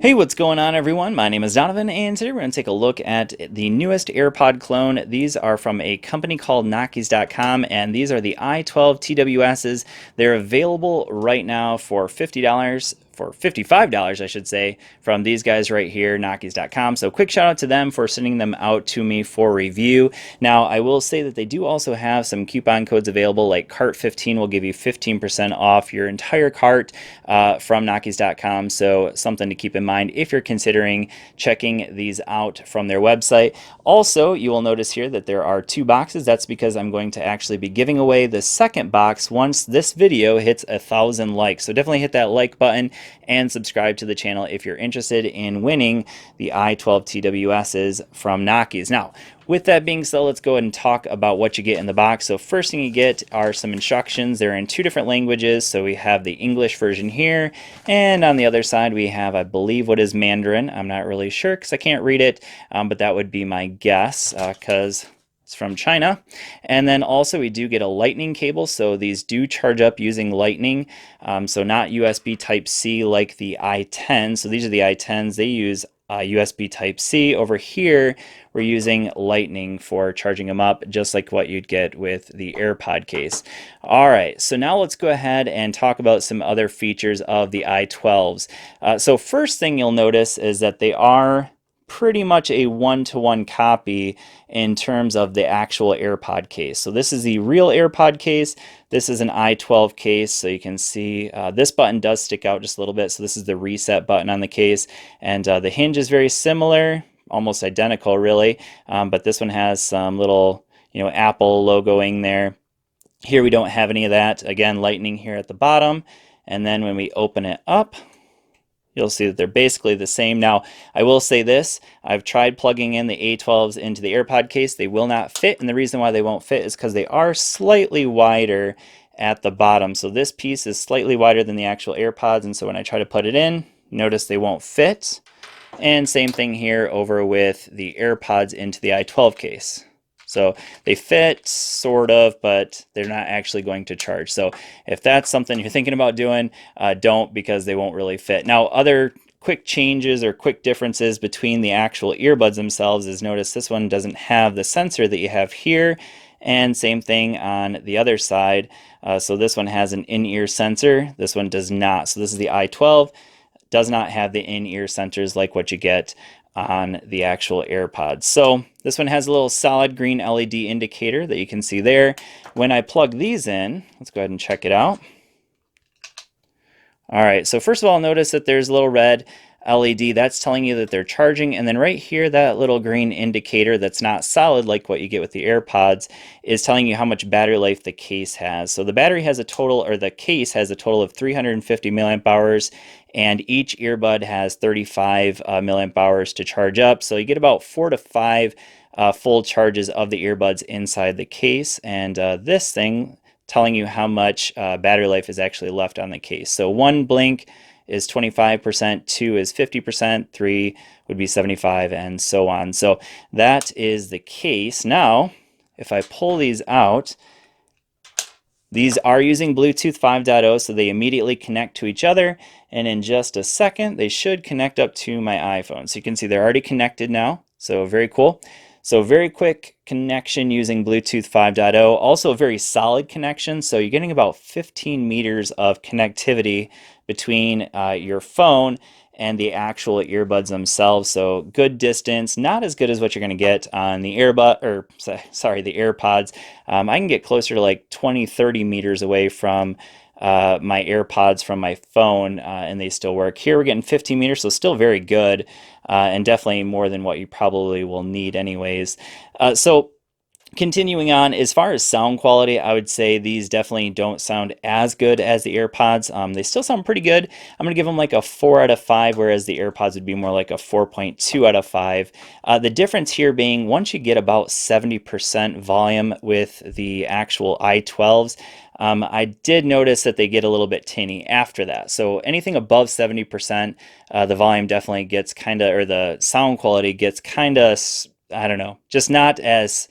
Hey, what's going on, everyone? My name is Donovan, and today we're going to take a look at the newest AirPod clone. These are from a company called Nokis.com, and these are the I12 TWSs. They're available right now for $50, for $55, I should say, from these guys right here, Nokis.com. So quick shout out to them for sending them out to me for review. Now, I will say that they do also have some coupon codes available, like Cart15 will give you 15% off your entire cart from Nokis.com. So something to keep in mind if you're considering checking these out from their website. Also, you will notice here that there are two boxes. That's because I'm going to actually be giving away the second box once this video hits 1,000 likes. So definitely hit that like button and subscribe to the channel if you're interested in winning the I12 TWSs from Nokis. Now, with that being said, let's go ahead and talk about what you get in the box. So first thing you get are some instructions. They're in two different languages. So we have the English version here, and on the other side we have, I believe, what is Mandarin. I'm not really sure because I can't read it, but that would be my guess because it's from China. And then also we do get a lightning cable, so these do charge up using lightning, so not USB Type-C like the i10. So these are the i10s. They use USB Type-C. Over here we're using lightning for charging them up, just like what you'd get with the AirPod case. All right, so now let's go ahead and talk about some other features of the i12s. So first thing you'll notice is that they are pretty much a one-to-one copy in terms of the actual AirPod case. So this is the real AirPod case. This is an i12 case, so you can see this button does stick out just a little bit. So this is the reset button on the case, and the hinge is very similar, almost identical really, but this one has some little, Apple logoing there. Here we don't have any of that. Again, lightning here at the bottom, and then when we open it up, you'll see that they're basically the same. Now, I will say this, I've tried plugging in the A12s into the AirPod case. They will not fit, and the reason why they won't fit is because they are slightly wider at the bottom. So this piece is slightly wider than the actual AirPods, and so when I try to put it in, notice they won't fit. And same thing here over with the AirPods into the i12 case. So they fit, sort of, but they're not actually going to charge. So if that's something you're thinking about doing, don't, because they won't really fit. Now, other quick changes or quick differences between the actual earbuds themselves is, notice this one doesn't have the sensor that you have here, and same thing on the other side. So this one has an in-ear sensor. This one does not. So this is the i12. Does not have the in-ear sensors like what you get on the actual AirPods. So this one has a little solid green LED indicator that you can see there. When I plug these in, let's go ahead and check it out. All right, so first of all, notice that there's a little red LED. That's telling you that they're charging, and then right here, that little green indicator that's not solid like what you get with the AirPods is telling you how much battery life the case has. So the battery has a total, or the case has a total of 350 milliamp hours, and each earbud has 35 milliamp hours to charge up. So you get about 4 to 5 full charges of the earbuds inside the case, and this thing telling you how much battery life is actually left on the case. So one blink is 25%, 2 is 50%, 3 would be 75, and so on. So that is the case. Now, if I pull these out, these are using Bluetooth 5.0, so they immediately connect to each other, and in just a second, they should connect up to my iPhone. So you can see they're already connected now, so very cool. So very quick connection using Bluetooth 5.0, also a very solid connection, so you're getting about 15 meters of connectivity between your phone and the actual earbuds themselves. So good distance, not as good as what you're going to get on the the AirPods. I can get closer to like 20-30 meters away from my AirPods from my phone, and they still work. Here we're getting 15 meters, so still very good, and definitely more than what you probably will need anyways. So continuing on, as far as sound quality, I would say these definitely don't sound as good as the AirPods. They still sound pretty good. I'm going to give them like a 4 out of 5, whereas the AirPods would be more like a 4.2 out of 5. The difference here being, once you get about 70% volume with the actual i12s, I did notice that they get a little bit tinny after that. So anything above 70%, the volume definitely gets kind of, or the sound quality gets kind of, I don't know, just not as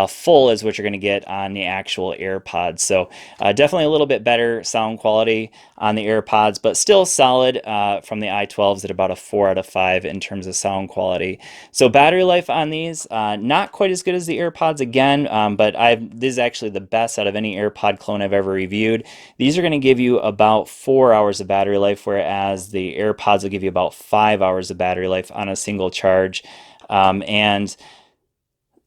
full as what you're going to get on the actual AirPods. So definitely a little bit better sound quality on the AirPods, but still solid from the i12s at about a 4 out of 5 in terms of sound quality. So battery life on these, not quite as good as the AirPods again, but this is actually the best out of any AirPod clone I've ever reviewed. These are going to give you about 4 hours of battery life, whereas the AirPods will give you about 5 hours of battery life on a single charge. And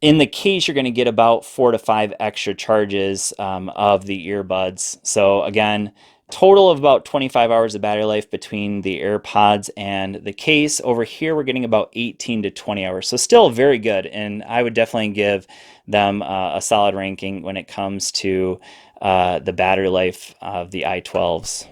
in the case, you're going to get about 4 to 5 extra charges of the earbuds. So again, total of about 25 hours of battery life between the AirPods and the case. Over here, we're getting about 18 to 20 hours. So still very good. And I would definitely give them a solid ranking when it comes to the battery life of the i12s.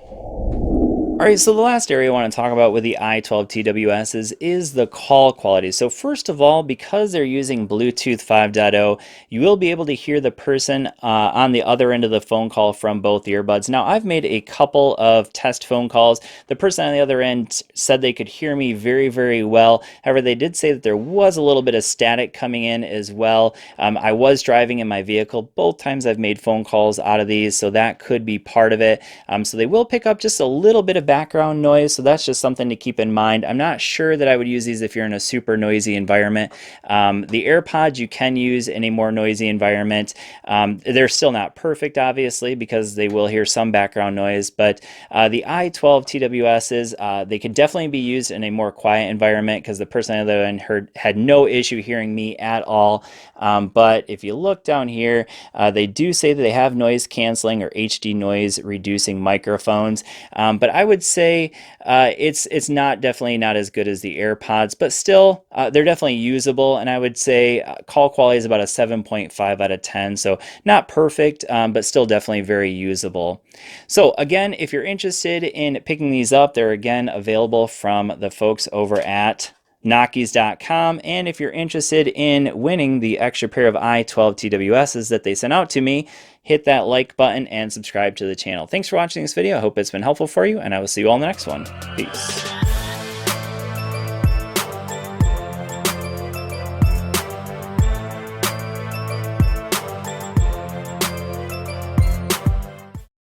All right, so the last area I want to talk about with the I12 TWSs is the call quality. So first of all, because they're using Bluetooth 5.0, you will be able to hear the person on the other end of the phone call from both earbuds. Now, I've made a couple of test phone calls. The person on the other end said they could hear me very, very well. However, they did say that there was a little bit of static coming in as well. I was driving in my vehicle both times I've made phone calls out of these, so that could be part of it. So they will pick up just a little bit of background noise, so that's just something to keep in mind. I'm not sure that I would use these if you're in a super noisy environment. The AirPods you can use in a more noisy environment. They're still not perfect, obviously, because they will hear some background noise, but the I12 TWSs, they could definitely be used in a more quiet environment because the person on the other end had no issue hearing me at all. But if you look down here, they do say that they have noise canceling or HD noise reducing microphones, but I would say it's definitely not as good as the AirPods, but still they're definitely usable, and I would say call quality is about a 7.5 out of 10, so not perfect, but still definitely very usable. So again, if you're interested in picking these up, they're again available from the folks over at Nokis.com, and if you're interested in winning the extra pair of I12 TWSs that they sent out to me, hit that like button and subscribe to the channel. Thanks for watching this video. I hope it's been helpful for you, and I will see you all in the next one. Peace.